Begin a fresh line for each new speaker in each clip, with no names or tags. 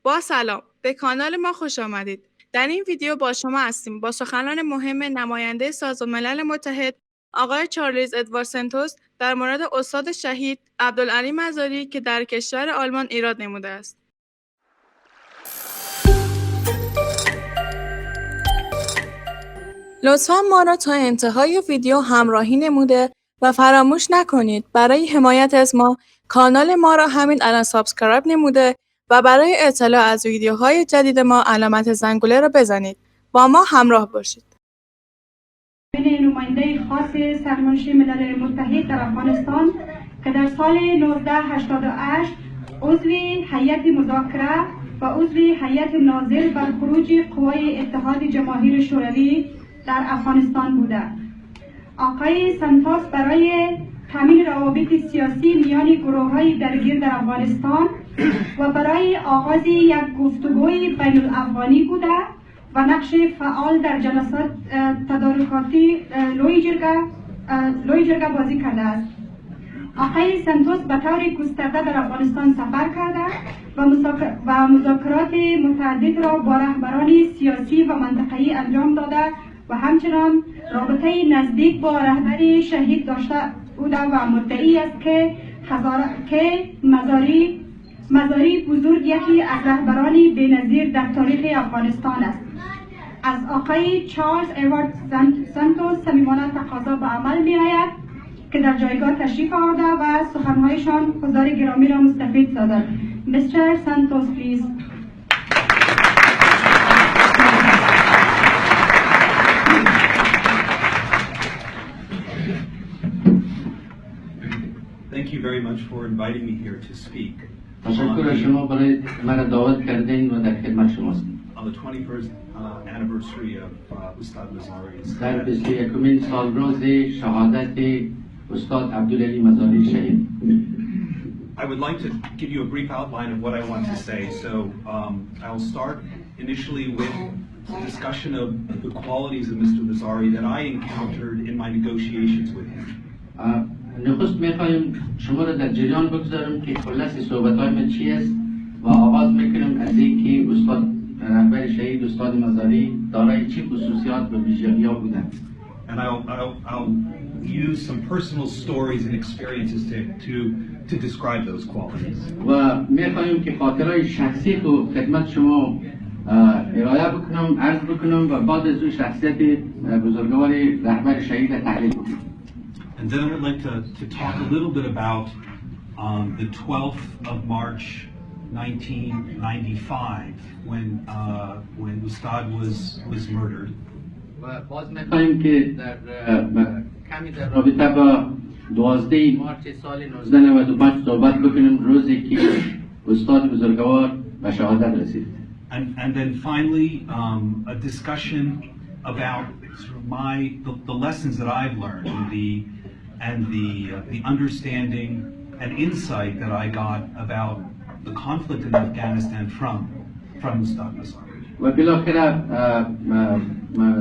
با سلام، به کانال ما خوش آمدید. در این ویدیو با شما هستیم با سخنان مهم نماینده سازمان ملل متحد آقای چارلز ادوارد سانتوس در مورد استاد شهید عبدالعلی مزاری که در کشور آلمان ایراد نموده است. لطفاً ما را تا انتهای ویدیو همراهی نموده و فراموش نکنید برای حمایت از ما کانال ما را همین الان سابسکرایب نموده و برای اطلاع از ویدیوهای جدید ما علامت زنگوله را بزنید. با ما همراه باشید.
نماینده خاص سازمان ملل متحد در افغانستان که در سال 1988 عضو هیئت مذاکره و عضو هیئت ناظر بر خروج قوای اتحاد جماهیر شوروی در افغانستان بوده. آقای سنتوس برای تامین روابط سیاسی میان گروه‌های درگیر در افغانستان و برای آغاز یک گفتگوی بین الافغانی بوده و نقش فعال در جلسات تدارکاتی لوی جرگه بازی کرده است. آقای سنتوس به طور گسترده در افغانستان سفر کرده و مذاکرات متعدد را با رهبران سیاسی و منطقه‌ای انجام داده و همچنان رابطه نزدیک با رهبر شهید داشته بوده و مدعی است که مزاری بزرگ یکی از رهبران بی‌نظیر در تاریخ افغانستان است. از آقای چارلز ادوارد سانتوس صمیمانه تقاضا به عمل می‌آید که در جایگاه تشریف آورده و سخنهایشان حضار گرامی را مستفید سازد. Mr. Santos, please.
Thank you very much for inviting me here to speak.
تشکر از شما برای مرا دعوت کردین و در خدمت شما هستیم.
On the 21st anniversary of Ustad Mazari's
در 21مین سالروز شهادت استاد عبدالعلی مزاری شهید.
I would like to give you a brief outline of what I want to say. So I'll start initially with a discussion of the qualities of Mr. Mazari that I encountered in my negotiations with him.
نخست میخوایم شما را در جریان بگذارم که خلاص صحبت‌های من چی است و آغاز میکنم از اینکه استاد رهبر شهید استاد مزاری دارای چه خصوصیات و ویژگی‌ها بودند.
And I'll use some personal stories and experiences to describe those qualities.
و میخوایم که خاطرهای شخصی رو خدمت شما ارائه بکنم، عرض بکنم و بعد از اون شخصیت بزرگوار رهبر شهید تحلیل بکنم.
And then I'd like to talk a little bit about the 12th of March 1995 when Ustad was murdered.
و باز می‌خوایم که کمی در رابطه با 12 مارچ سال 1995 صحبت بکنیم، روزی که استاد بزرگوار به شهادت رسید.
And then finally a discussion about sort of the lessons that I've learned and the understanding and insight that I got about the conflict in Afghanistan from Ustad Mazari.
و بالاخره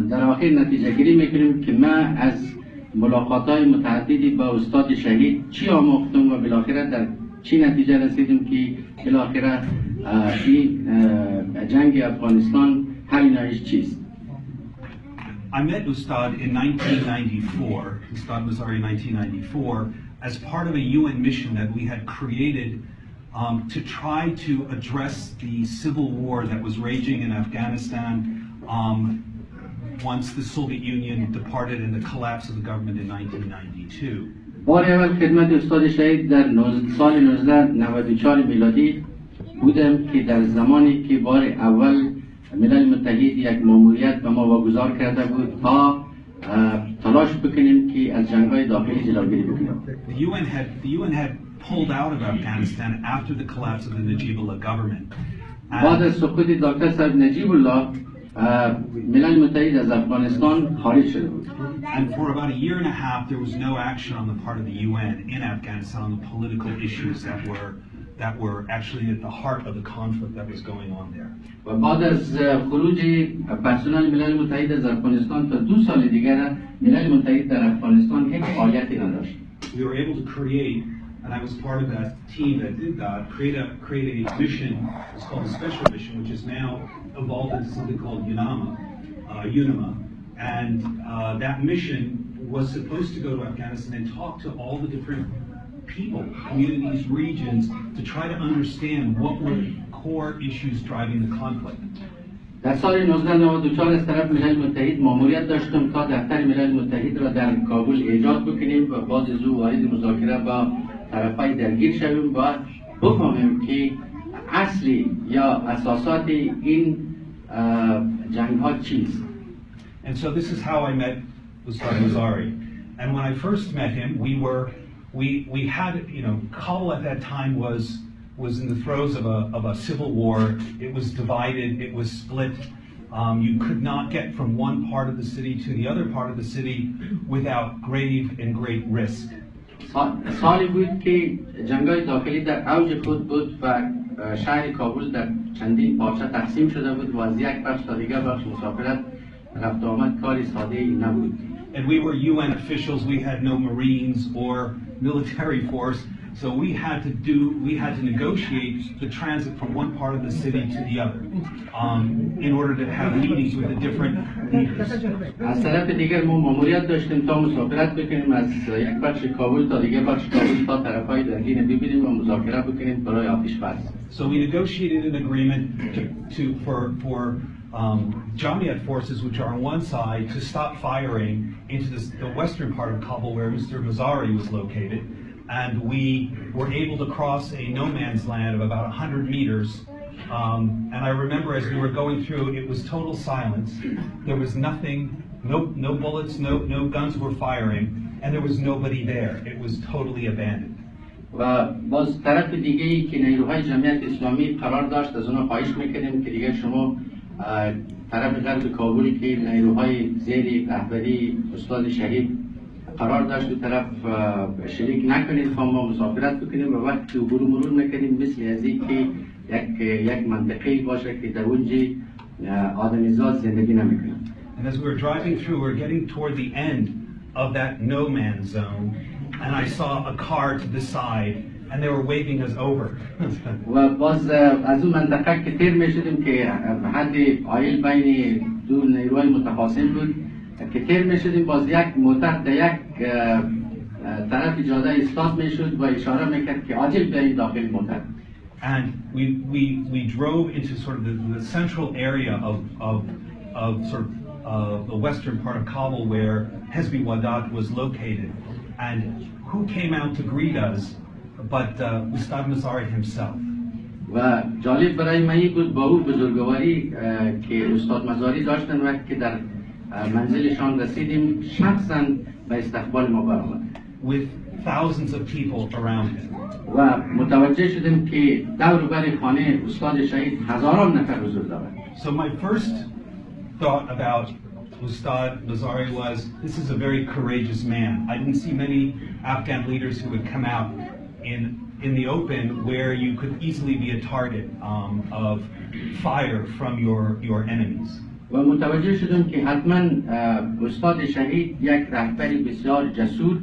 در آخر نتیجه گیری میکنیم که من از ملاقات‌های متعددی با استاد شهید چی آموختم و بالاخره در چی نتیجه رسیدیم که بالاخره این جنگ افغانستان حل نهاییش چیست.
I met Ustad in 1994, Ustad Mazari in 1994, as part of a UN mission that we had created to try to address the civil war that was raging in Afghanistan once the Soviet Union departed and the collapse of the government in 1992.
بار اول خدمت استاد شهید در سال 1994 میلادی بودم که در زمانی که بار اول ملل متحد یک ماموریت به ما واگذار کرده بود تا تلاش بکنیم که از جنگ‌های داخلی جلوگیری بکنیم.
The UN had pulled out of Afghanistan after the collapse of the Najibullah government.
بعد از سقوط دکتر صاحب نجیب الله ملل متحد از افغانستان خارج شده بود.
And for about a year and a half there was no action on the part of the UN in Afghanistan on the political issues that were actually at the heart of the conflict that was going on there.
و بعد از خروج پرسنل ملل متحد از افغانستان تا 2 سال دیگر ملل متحد در افغانستان هیچ فعالیتی نداشت.
We were able to create and I was part of that team that did that, create a mission. It's called a special mission, which is now evolved into something called UNIMA. And that mission was supposed to go to Afghanistan and talk to all the different people, communities, regions, to try to understand what were core issues driving the conflict.
در سال 1994 از طرف ملل متحد ماموریت داشتم تا دفتر ملل متحد را در کابل ایجاد بکنیم و بعد از او وارد مذاکره با طرفای درگیر شویم و بفهمیم که اصلی یا اساسات این جنگ ها چیست.
And so this is how I met Shahid Mazari. And when I first met him, we had, you know, Kabul at that time was in the throes of a civil war. It was divided, it was split. You could not get from one part of the city to the other part of the city without grave and great risk.
سالی بود که جنگ‌های داخلی در اوج خود بود و شهر کابل در چندین پارچه تقسیم شده بود و از یک بخش تا دیگر بخش مسافرت رفت آمد کاری ساده ای نبود.
And we were UN officials, we had no Marines or military force, so we had to negotiate the transit from one part of the city to the other in order to have meetings with the different leaders.
از طرف دیگر ما ماموریت داشتیم تا مسافرت بکنیم از یک بخش کابل تا دیگر بخش کابل تا طرفای درگیر ببینیم و مذاکره بکنیم برای آتش بس.
So we negotiated an agreement for Jamiat forces, which are on one side, to stop firing into the western part of Kabul where Mr. Mazari was located. And we were able to cross a no man's land of about 100 meters. And I remember as we were going through, it was total silence. There was nothing, no bullets, no guns were firing, and there was nobody there. It was totally abandoned.
و باز طرف دیگه ای که نیروهای جمعیت اسلامی قرار داشت از اونها خواهش میکنیم که دیگه شما طرف غرب کابلی که نیروهای زیر رهبری استاد شهید قرار داشت دو طرف شریک نکنید تا ما مسافرت بکنیم و وقتی عبور مرور میکنیم مثل از این که یک منطقه باشه که در اونجا آدمیزاد زندگی نمیکنن.
And as we were driving through, we were getting toward the end of that no man's zone, and I saw a car to the side, and they were waving us over.
و باز از اون منطقه که تیر میشدیم که حد آیل بین دو نیروهای متخاصم بود که تیر میشدیم باز یک موتر در یک طرف جاده ایستاد میشد و اشاره میکرد که عاجل بیایید داخل موتر.
And we drove into sort of the central area of sort of the western part of Kabul where Hezbi Wadat was located. And who came out to greet us but Ustad Mazari himself.
و جالب برای من بود با او بزرگواری که استاد مزاری داشتن وقتی که در منزلشان رسیدیم شخصا به استقبال ما برآمد.
With thousands of people around him.
و متوجه شدیم که دور و بر خانه استاد شهید هزاران نفر حضور دارند.
So my first thought about Ustad Mazari was, this is a very courageous man. I didn't see many Afghan leaders who would come out in the open where you could easily be a target of fire from your enemies.
و متوجه شدم که حتما استاد شهید یک رهبری بسیار جسور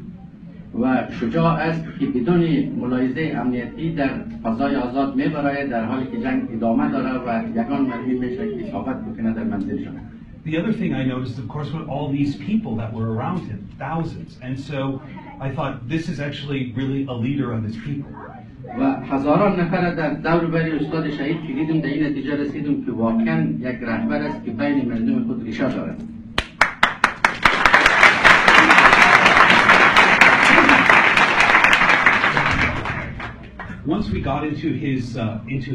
و شجاع است که بدون ملاحظه امنیتی در فضای آزاد میبراید در حالی که جنگ ادامه داره و یگان مرمی میشه که اصابت بکنه در منزلشان.
The other thing I noticed, of course, were all these people that were around him, thousands. And so I thought, this is actually really a leader of his people.
و هزاران نفر در دور بر استاد شهید که دیدم در این نتیجه رسیدم که واقعا یک رهبر است که بین مردم خود ریشه دارد.
Once we got into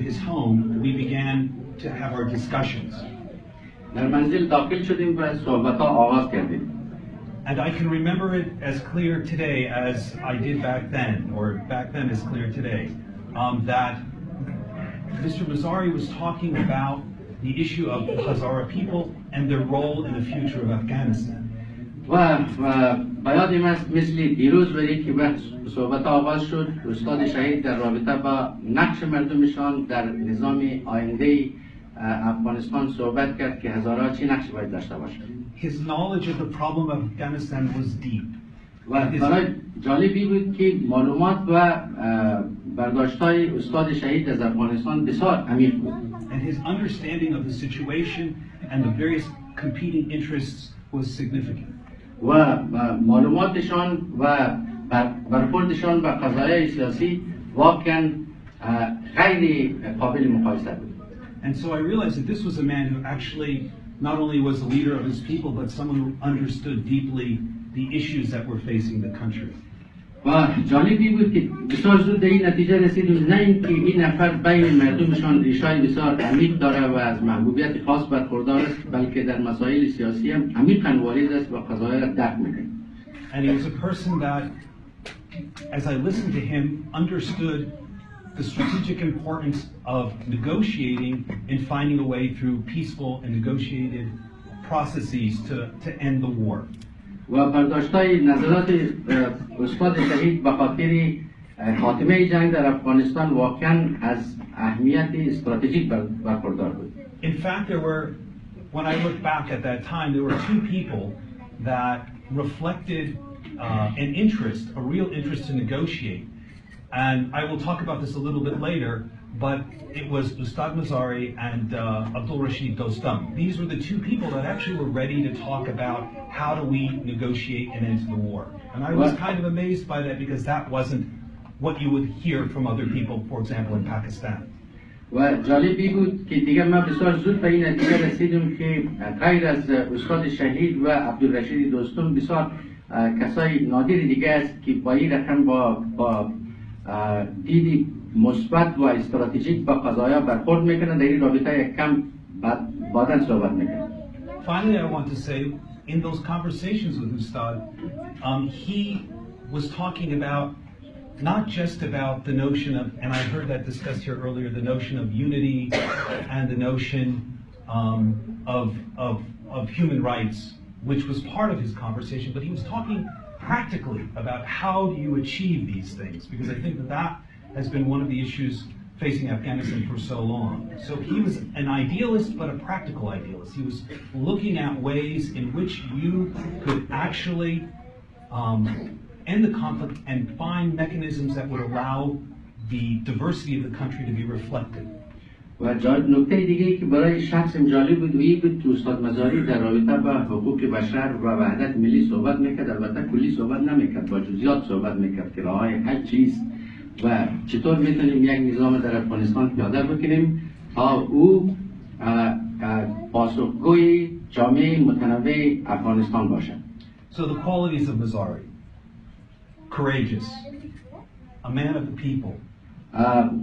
his home, we began to have our discussions.
در منزل داخل شدیم و صحبت‌ها آغاز کردیم.
And I can remember it as clear today as I did back then, or back then as clear today, that Mr. Mazari was talking about the issue of the Hazara people and their role in the future of Afghanistan.
و بیادیم است مثل دیروز ولی که صحبت آغاز شد استاد شهید در رابطه با نقش مردمشان در نظام آینده افغانستان صحبت کرد که هزارها چی نقش باید داشته باشد.
His knowledge of the problem of Afghanistan was deep.
و برای جالبی بود که معلومات و برداشت‌های استاد شهید از افغانستان بسیار عمیق بود.
And his understanding of the situation and the various competing interests was significant.
و معلوماتشان و برخوردشان به قضایای سیاسی واقعا خیلی قابل مقایسه بود.
And so I realized that this was a man who actually not only was a leader of his people, but someone who understood deeply the issues that were facing the country.
و جالبی بود که بسیار زود این نتیجه رسیدیم، نه اینکه این نفر بین مردمشان ریشه‌ای بسیار عمیق داره و از محبوبیت خاص برخوردار است، بلکه در مسائل سیاسی هم عمیقاً وارد است و قضایا را درک می‌کند.
And he was a person that, as I listened to him, understood the strategic importance of negotiating and finding a way through peaceful and negotiated processes to end the war.
و برداشت‌های نظرات استاد شهید به خاطر خاتمه جنگ در افغانستان واقعاً از اهمیت استراتژیک برخوردار بود.
In fact, when I look back at that time, there were two people that reflected an interest, a real interest to negotiate. And I will talk about this a little bit later, but it was Ustad Mazari and Abdul Rashid Dostum. These were the two people that actually were ready to talk about how do we negotiate an end to the war. And I was kind of amazed by that because that wasn't what you would hear from other people, for example, in Pakistan.
و جالبی بود که دیگه ما بسیار زود به این نتیجه رسیدیم که غیر از استاد شهید و عبدالرشید دوستم بسیار کسای نادر دیگه است که با این رقم با دیدی مثبت و استراتژیک با قضایا برخورد میکنن، در این رابطه یک کم بعداً صحبت میکنن.
Finally, I want to say, in those conversations with Ustad, he was talking about not just about the notion of, and I heard that discussed here earlier, the notion of unity and the notion of human rights, which was part of his conversation, but he was talking practically about how do you achieve these things, because I think that has been one of the issues facing Afghanistan for so long. So he was an idealist, but a practical idealist. He was looking at ways in which you could actually end the conflict and find mechanisms that would allow the diversity of the country to be reflected.
و نکته دیگه که برای شخص جالب بود این بود که استاد مزاری در رابطه با حقوق بشر و وحدت ملی صحبت میکرد، البته کلی صحبت نمیکرد، با جزئیات صحبت میکرد که راههای حل چیست و چطور میتونیم یک نظام در افغانستان پیاده بکنیم تا او پاسخگوی جامعه متنوع افغانستان باشد.
So the qualities of Mazari: courageous, a man of the people.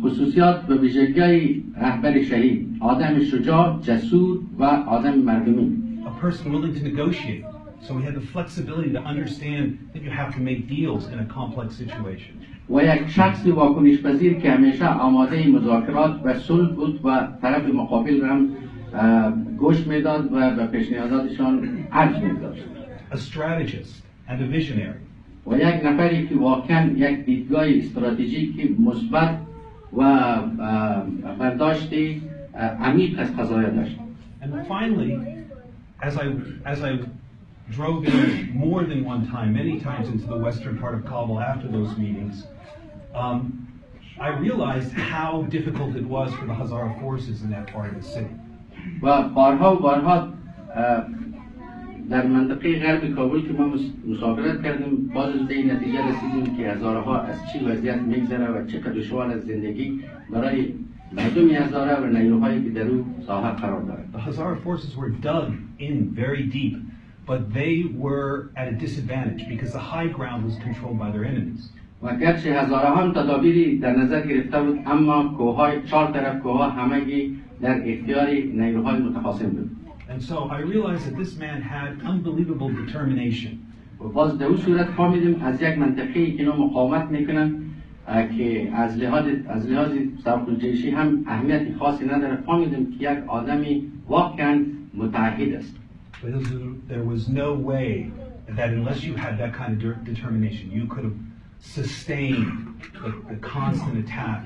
خصوصیات و ویژگی‌های رهبر شهید: آدم شجاع، جسور و آدم مردمی.
A person willing to negotiate, so he had the flexibility to understand that you have to make deals in a complex situation.
و یک شخص واکنش پذیر که همیشه آماده مذاکرات و صلح بود و طرف مقابل را هم گوش میداد و به پیشنهاداتشان ارج می‌داشت.
A strategist and a visionary.
و یک نفری که واقعا یک دیدگاه استراتژیک مثبت و برداشتی عمیق از قضایا داشت.
And finally, as I drove in more than one time, many times into the western part of Kabul after those meetings, I realized how difficult it was for the Hazara forces in that part of the city.
و بارها در منطقه غرب کابل که ما مسافرت کردیم، باز از این نتیجه رسیدیم که هزارها از چی وضعیت میگذره و چقدر دشوار از زندگی برای مردم هزاره و نیروهایی که در اون ساحه قرار دارند.
The Hazara forces were dug in very deep, but they were at a disadvantage because the high ground was controlled by their enemies.
و گرچه هزاره هم تدابیری در نظر گرفته بود، اما کوههای چهار طرف کوهها همگی در اختیار نیروهای متخاصم بود.
And so I realized that this man had unbelievable determination.
و باز در اون صورت فهمیدیم از یک منطقه‌ای که اینا مقاومت میکنن که از لحاظ سرخوجه‌ایشی هم اهمیت خاصی نداره، فهمیدیم که یک آدمی واقعا متعهد است.
There was no way that unless you had that kind of determination, you could have sustained the constant attack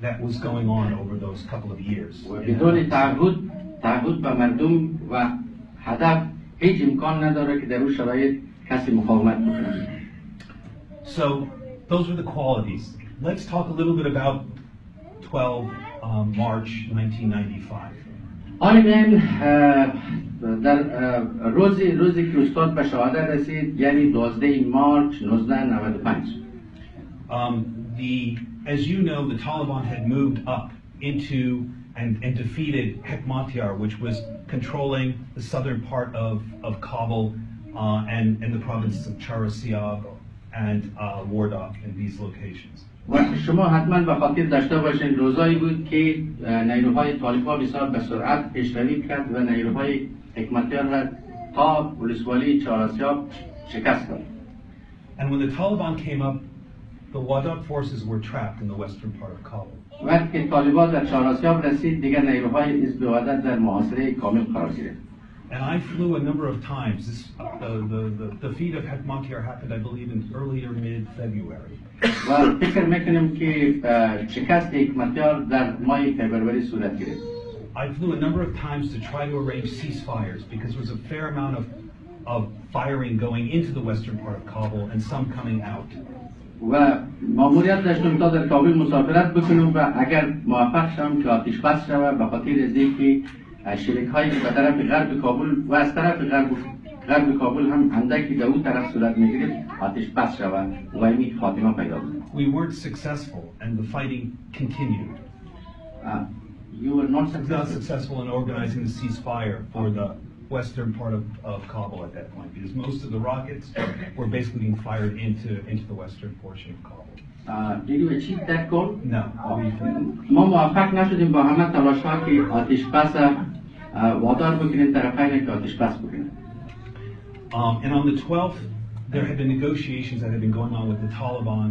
that was going on over those couple of years.
و بدون تعهد به مردم و هدف هیچ امکان نداره که در اون شرایط کسی مقاومت بکنه.
So those were the qualities. Let's talk a little bit about 12 March 1995.
آن بیایم در روزی که استاد به شهادت رسید، یعنی 12 مارچ 1995.
As you know, the Taliban had moved up into and defeated Hekmatyar, which was controlling the southern part of Kabul and the provinces of Charasiab and Warda in these locations.
و شما حتما به خاطر داشته باشین روزایی بود که نیروهای طالبان بسیار به سرعت پیشروی کرد و نیروهای حکمتیار را تا ولسوالی چاراسیاب شکست داد.
And when the Taliban came up, the Wahdat forces were trapped in the western part of Kabul.
وقتی طالبان در چاراسیاب رسید، دیگر نیروهای حزب وحدت در محاصره کامل قرار گرفت.
And I flew a number of times. The defeat of Hekmatyar happened, I believe, in early or mid-February.
و فکر میکنم که شکست حکمتیار در ماه فبروری صورت گرفت.
I flew a number of times to try to arrange ceasefires because there was a fair amount of firing going into the western part of Kabul and some coming out.
و ماموریت داشتم تا در کابل مسافرت بکنم و اگر موفق شدم که آتش بس شود به خاطر از اینکه شلیک هایی که به طرف غرب کابل و از طرف غرب کابل هم اندکی به اون طرف صورت میگرفت آتش بس شود و این خاتمه پیدا بود.
We weren't successful and the fighting continued.
You were not
successful in organizing the ceasefire for the western part of Kabul at that point because most of the rockets were basically being fired into the western portion of Kabul.
Did you achieve that goal?
No.
ما موفق نشدیم با همه تلاش ها که آتش بس وادار بکنیم طرفین که آتش بس بکنیم.
And on the 12th, there had been negotiations that had been going on with the Taliban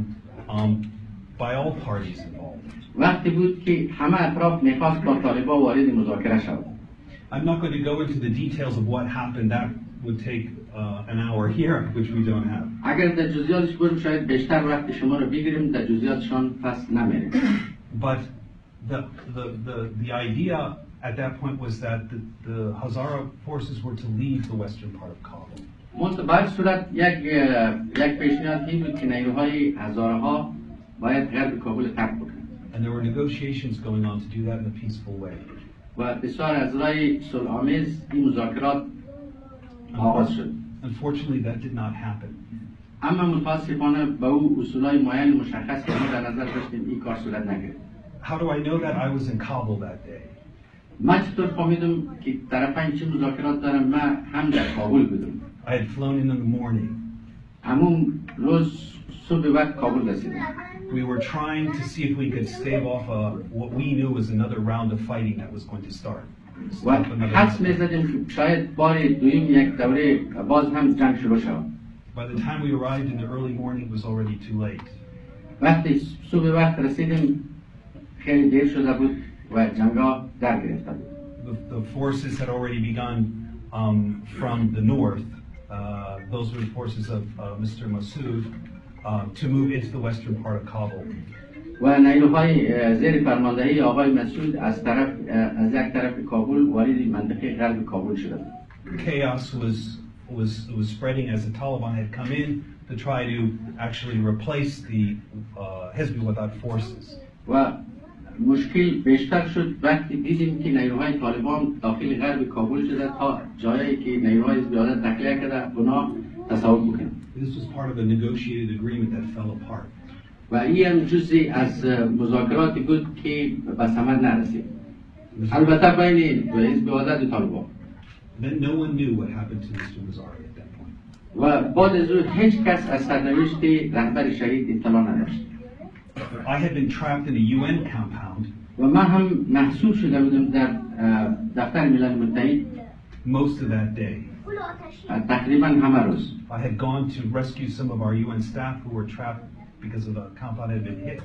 by all parties involved.
وقتی بود که همه اطراف میخواست با طالبان وارد مذاکره شود.
I'm not going to go into the details of what happened. That would take an hour here, which we don't have.
اگر در جزئیاتش بریم شاید بیشتر وقت شما رو بگیریم، در جزئیاتشان پس نمیریم.
But the idea at that point was that the Hazara forces were to leave the western part of Kabul.
منتها صورت یک پیشنهاد این بود که نیروهای هزارها باید غرب کابل ترک بکنند.
And there were negotiations going on to do that in a peaceful way.
و بسیار از راه صلح‌آمیز این مذاکرات آغاز شد.
Unfortunately, that did not happen.
اما متاسفانه با او اصولای معین مشخص که ما در نظر داشتیم این کار صورت نگرفت.
How do I know that? I was in Kabul that day.
من چطور فهمیدم که طرفین چه مذاکرات دارم؟ من هم در کابل بودم.
I had flown in the morning.
همون روز صبح وقت کابل رسیدم.
We were trying to see if we could stave off what we knew was another round of fighting that was going to start.
و حدس می‌زدیم که شاید بار دوم یک دوره باز هم جنگ شروع شود.
By the time we arrived in the early morning, it was already too late.
وقتی صبح وقت رسیدیم خیلی دیر شده بود و جنگ‌ها در گرفته بود.
The forces had already begun from the north. Those were the forces of Mr. Massoud to move into the western part of Kabul.
و نیروهای زیر فرماندهی آقای مسعود از یک طرف کابل وارد منطقه غرب کابل شدند.
Chaos was spreading as the Taliban had come in to try to actually replace the Hizb Wahdat forces.
و مشکل بیشتر شد وقتی دیدیم که نیروهای طالبان داخل غرب کابل شده تا جایی که نیروهای حزب وحدت تخلیه کرده اونا تصاحب بکنند.
This was part of a negotiated agreement that fell apart.
و این هم جزئی از مذاکراتی بود که به ثمر نرسید. البته بین حزب وحدت و طالبان.
Then no one knew what happened to Mr. Mazari at that point.
و بعد از اون هیچ کس از سرنوشت رهبر شهید اطلاع نداشت.
I had been trapped in a UN compound.
و من هم محصور شده بودم در دفتر ملل متحد.
Most of that day.
تقریبا همه روز.
I had gone to rescue some of our UN staff who were trapped because of the compound had been hit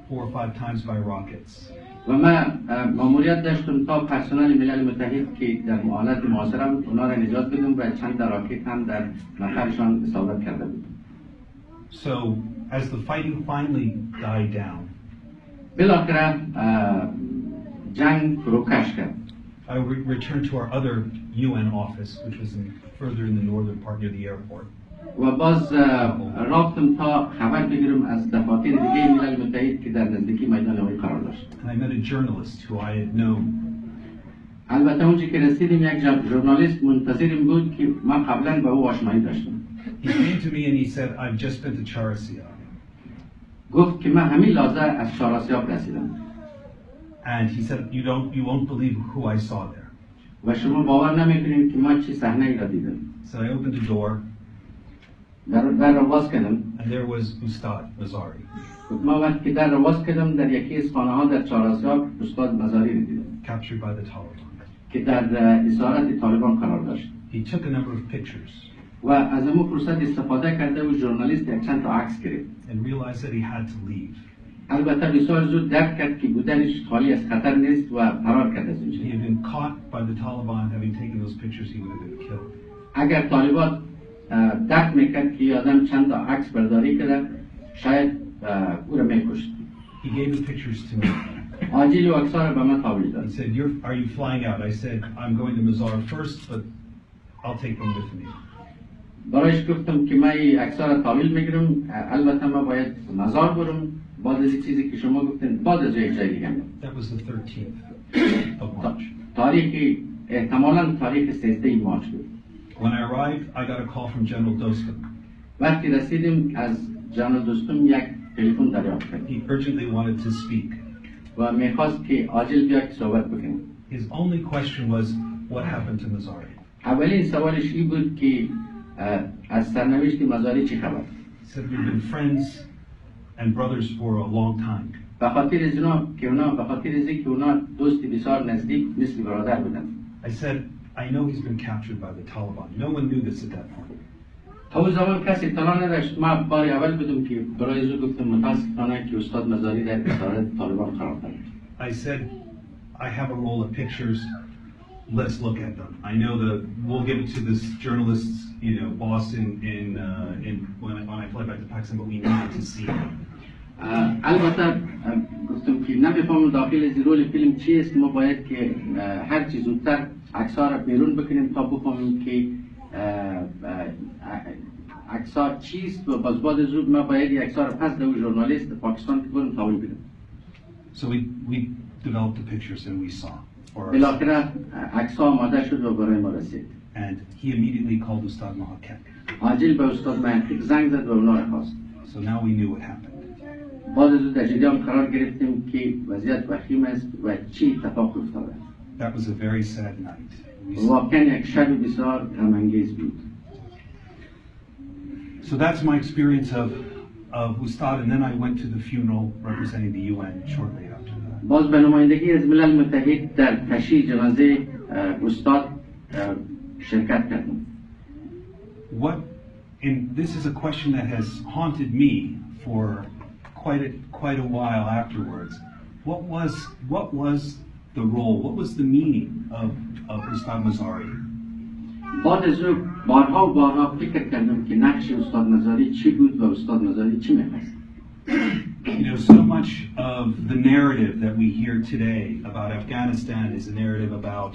4 or 5 times by rockets.
و من ماموریت داشتم تا پرسنل ملل متحد که در حالت محاصره بود اونا را نجات بدم و چند راکت هم در مقرشان اصابت کرده بود.
So as the fighting finally died down,
بالاخره جنگ فروکش کرد.
I returned to our other UN office, which was further in the northern part near the airport.
و باز رفتم تا خبر بگیرم از دفاتر دیگه ملل متحد که در نزدیکی میدان آقای قرار داشت.
And I met a journalist who I had known.
البته اونجا که رسیدیم یک ژورنالیست منتظرم بود که من قبلا با او آشنایی داشتم.
He came to me and he said, I've just been to Charleston.
گفت که من همین لحظه از چهارسیاب رسیدم.
And he said, you won't believe who I saw there.
و شما باور نمیکنید که من چه صحنه ای را دیدم.
So I opened the door.
در را باز کردم.
And there was Edward Mazari.
ما وقتی در را باز کردم در یکی از خانه ها در چارلزیاب ادوارد مزاری را دیدم.
Captured by the Taliban.
که در اسارت طالبان قرار داشت.
He took a number of pictures.
و از امو فرصت استفاده کرده و ژورنالیست یک چند تا عکس گرفت.
And realized that he had to leave.
البته بسیار زود درک کرد که بودنش خالی از خطر نیست و فرار کرد از اینجا.
He had been caught by the Taliban having taken those pictures, he would have been killed.
اگر طالبان درک میکرد که یه آدم چند تا عکس برداری کرده شاید او را میکشت.
He gave the pictures to me.
آجیل و عکس‌ها را به من تحویل
He
داد.
said, are you flying out? I said, I'm going to Mozart first, but I'll take them with me.
برایش گفتم که من این عکس‌ها را تحویل میگیرم، البته من باید مزار برم بعد از این چیزی که شما گفتین بعد از یک جای دیگه.
That was the 13th of March.
تاریخی احتمالاً تاریخ 13 مارچ بود.
When I arrived, I got a call from General Dostum.
وقتی رسیدیم از جنرال دوستم یک تلفن دریافت کرد.
He urgently wanted to speak.
و میخواست که عاجل بیا که صحبت بکنیم.
His only question was, what happened to Mazari?
اولین سوالش این بود که از سرنوشت مزاری چی خبر؟
He said, we've been friends and brothers for a long time.
به خاطر از که اونا دوستی بسیار نزدیک مثل برادر بودن.
I said, I know he's been captured by the Taliban. No one knew this at that point.
تا اون زمان کسی اطلاع نداشت. ما بار اول بودم که برای زو گفتم متاسفانه که استاد مزاری در اسارت طالبان قرار دارد.
I said, I have a roll of pictures. Let's look at them. I know we'll give it to this journalist's, boss when I fly back to Pakistan, but we need to see them.
البته گفتم که نمیفهمم داخل از رول فیلم چیست. ما باید که هر چیز زودتر عکس‌ها را بیرون بکنیم تا بفهمیم که عکس‌ها چیست و باز بعد زود ما باید عکس‌ها را پس دو ژورنالیست پاکستان که بریم تحویل بدیم.
So we developed the pictures and we saw.
بالاخره عکس‌ها آماده شد و برای ما رسید.
And he immediately called Ustad Mahakek.
عاجل به استاد محقق زنگ زد و اونا را خواست.
So now we knew what happened.
بعد از در جریان قرار گرفتیم که وضعیت وخیم است و چی اتفاق افتاده.
That was a very sad night.
واقعا یک شب بسیار غم‌انگیز بود.
So that's my experience of Ustad, and then I went to the funeral representing the UN shortly after that.
باز به نمایندگی از ملل متحد در تشییع جنازه استاد شرکت کردم.
This is a question that has haunted me for quite a while afterwards. What was the role? What was the meaning of Ustad Mazari?
بعد از او بارها فکر کردم که نقش استاد مزاری چی بود و استاد مزاری چی می‌خواست.
So much of the narrative that we hear today about Afghanistan is a narrative about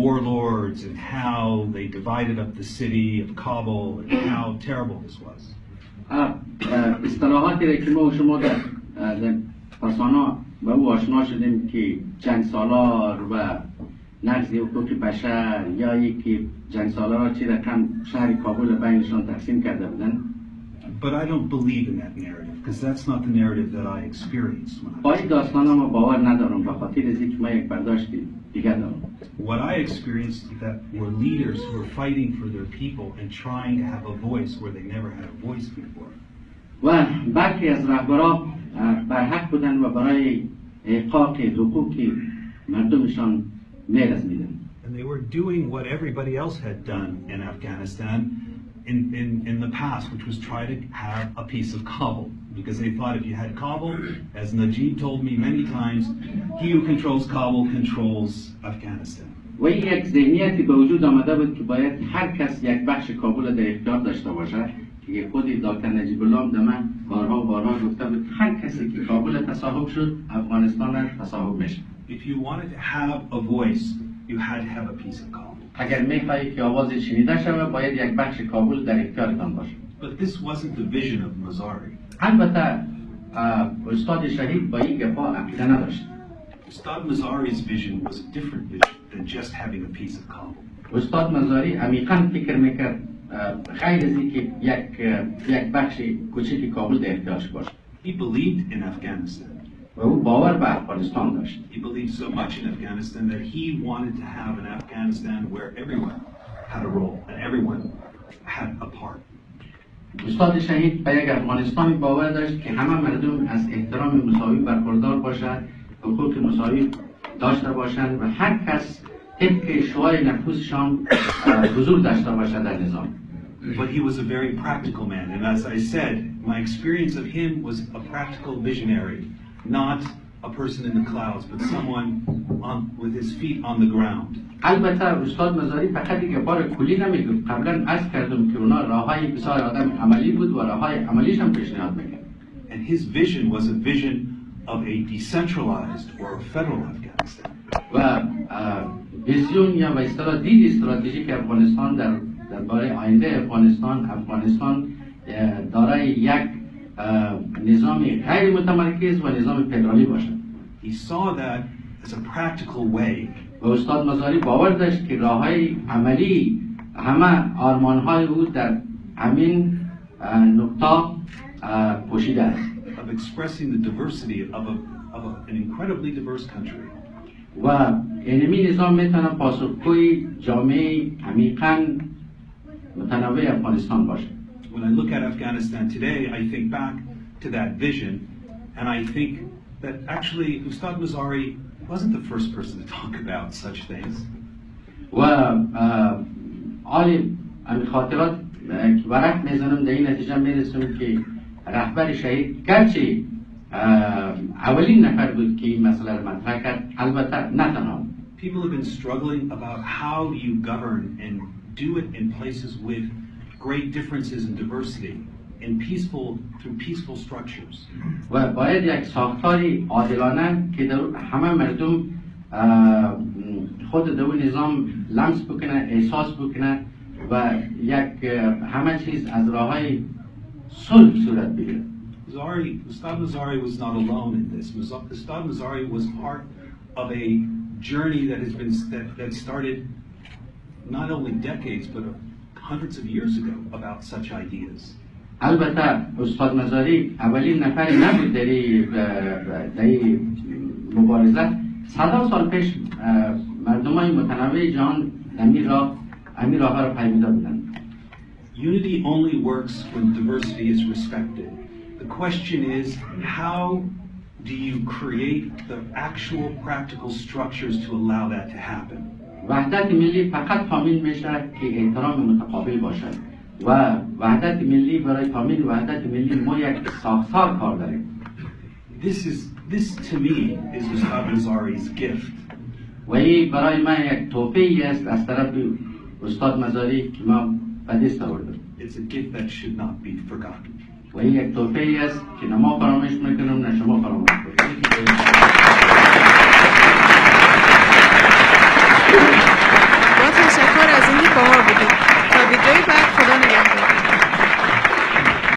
warlords and how they divided up the city of Kabul and how terrible this was.
اصطلاحاتی را که ما و شما در رسانه با او آشنا شدیم که جنگ سالار و نقض حقوق بشر یا یکی جنگ سالارها چی رقم شهر کابل بینشان تقسیم کرده بودن.
But I don't believe in that narrative because that's not the narrative that I experienced.
با این داستانا ما باور ندارم به خاطر از اینکه ما یک برداشت دیگه دارم.
What I experienced that were leaders who were fighting for their people and trying to have a voice where they never had a voice before.
و برخی از رهبران بر حق بودن و برای احقاق حقوق مردمشان می‌رسیدن.
And they were doing what everybody else had done in Afghanistan in the past, which was try to have a piece of Kabul, because they thought if you had Kabul, as Najib told me many times, he who controls Kabul controls Afghanistan.
و این یک ذهنیتی به وجود آمده بود که باید هر کس یک بخش کابل در اختیار داشته باشد که خود دکتر نجیب الله به من بارها گفته بود هر کسی که کابل تصاحب شد افغانستان تصاحب میشه.
If you wanted to have a voice you had to have a piece of Kabul.
اگر میخواهی که آواز شنیده شود باید یک بخش کابل در اختیارتان باشه.
But this wasn't the vision of Mazari.
البته استاد شهید با این گپا عقیده نداشت.
Ustad Mazari's vision was a different vision than just having a piece of Kabul.
استاد مزاری عمیقاً فکر میکرد غیر از اینکه یک بخش کوچکی کابل در اختیارش باشه.
He believed in Afghanistan.
و او باور به افغانستان داشت.
He believed so much in Afghanistan that he wanted to have an Afghanistan where everyone had a role and everyone had a part.
استاد شهید به یک افغانستانی باور داشت که همه مردم از احترام مساوی برخوردار باشند، حقوق مساوی داشته باشند و هر کس طبق شعاع نفوذشان حضور داشته باشد در نظام.
But he was a very practical man, and as I said, my experience of him was a practical visionary, not a person in the clouds, but someone with his feet on the ground.
البته استاد مزاری فقط یک بار کلی نمیگفت. قبلا عرض کردم که اونا راههای بسیار آدم عملی بود و راههای عملیش هم پیشنهاد میکرد.
And his vision was a vision of a decentralized or a federal Afghanistan.
و ویژن یا به اصطلاح دید استراتژیک افغانستان درباره آینده افغانستان دارای یک نظام غیر متمرکز و نظام فدرالی باشد.
He saw that as a practical way.
و استاد مزاری باور داشت که راههای عملی همه آرمانهای او در همین نقطه پوشیده است.
Of expressing the diversity of an incredibly diverse country.
و اینمی نظام میتونه پاسخگوی جامعه عمیقاً متنوع افغانستان باشه.
When I look at Afghanistan today, I think back to that vision, and I think that actually Ustad Mazari wasn't the first person to talk about such things.
و آلی خاطرات که ورق میزنم در این نتیجه میرسم که رهبر شهید گرچه اولین نفر بود که این مسئله رو مطرح کرد، البته نه تنها.
People have been struggling about how you govern and do it in places with great differences in diversity, through peaceful structures.
و باید یک ساختاری عادلانه که در همه مردم خود در نظام لمس بکنه، احساس بکنه و یک همه چیز از راههای صلح صورت بگیره.
Ustad Mazari was not alone in this. Ustad Mazari was part of a journey that started not only decades but hundreds of years ago about such ideas.
البته استاد مزاری اولین نفر نبود در این مبارزه. صدها سال پیش مردمای متنوع جهان امیر راه را پیموده بودند.
Unity only works when diversity is respected. The question is, how do you create the actual practical structures to allow that to happen?
وحدت ملی فقط تامین میشه که احترام متقابل باشد و وحدت ملی برای تامین وحدت ملی ما یک ساختار کار داریم.
This to me is Ustad Mazari's gift.
و این برای من یک تحفه است از طرف استاد مزاری که ما به دست آوردم.
It's a gift that should not be forgotten.
و این یک تحفه است که نه ما فراموش میکنیم نه شما فراموش کنید.